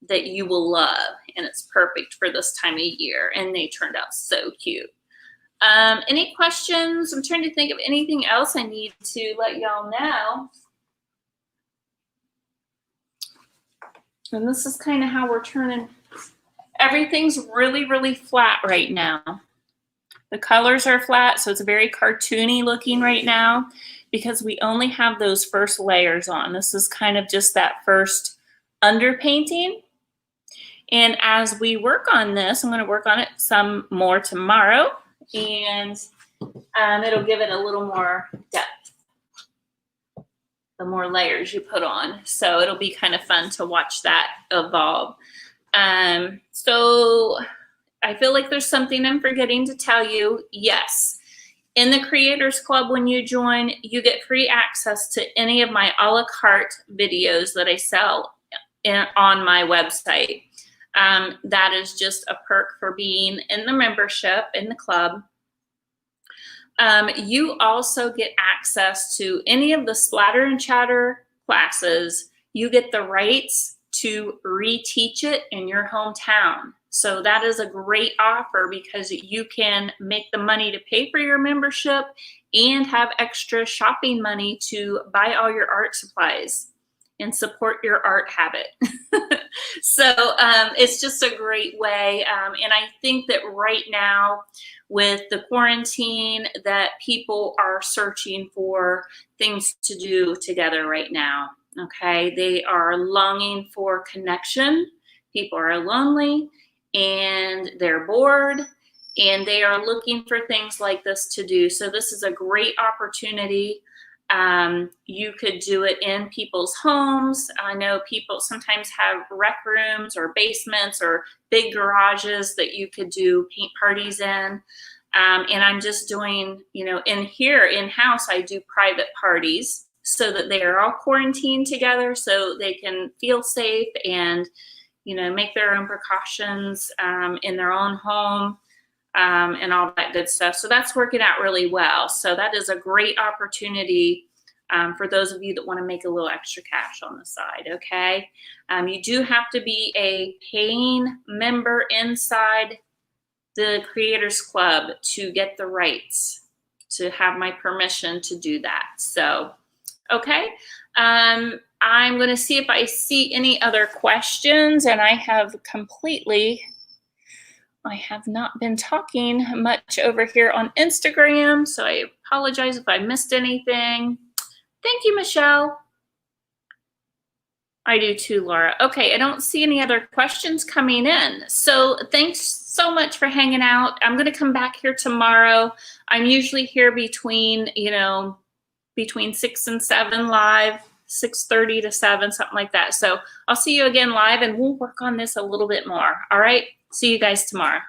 [SPEAKER 1] that you will love, and it's perfect for this time of year, and they turned out so cute. Any questions? I'm trying to think of anything else I need to let y'all know. And this is kind of how we're turning. Everything's really, really flat right now. The colors are flat, so it's very cartoony looking right now because we only have those first layers on. This is kind of just that first underpainting. And as we work on this, I'm going to work on it some more tomorrow, and it'll give it a little more depth the more layers you put on. So it'll be kind of fun to watch that evolve. So I feel like there's something I'm forgetting to tell you. Yes, in the Creators Club, when you join, you get free access to any of my a la carte videos that I sell on my website. That is just a perk for being in the membership in the club. You also get access to any of the splatter and chatter classes. You get the rights to reteach it in your hometown. So that is a great offer because you can make the money to pay for your membership and have extra shopping money to buy all your art supplies and support your art habit. So it's just a great way. And I think that right now with the quarantine that people are searching for things to do together right now. Okay. They are longing for connection. People are lonely and they're bored and they are looking for things like this to do. So this is a great opportunity. You could do it in people's homes. I know people sometimes have rec rooms or basements or big garages that you could do paint parties in. And I'm just doing, in here in-house, I do private parties so that they are all quarantined together so they can feel safe and, make their own precautions in their own home. And all that good stuff. So that's working out really well. So that is a great opportunity for those of you that want to make a little extra cash on the side, okay? You do have to be a paying member inside the Creators Club to get the rights, to have my permission to do that. So, okay. I'm going to see if I see any other questions, and I have not been talking much over here on Instagram, so I apologize if I missed anything. Thank you, Michelle. I do too, Laura. Okay, I don't see any other questions coming in. So thanks so much for hanging out. I'm going to come back here tomorrow. I'm usually here between 6 and 7 live, 6:30 to 7, something like that. So I'll see you again live, and we'll work on this a little bit more. All right, see you guys tomorrow.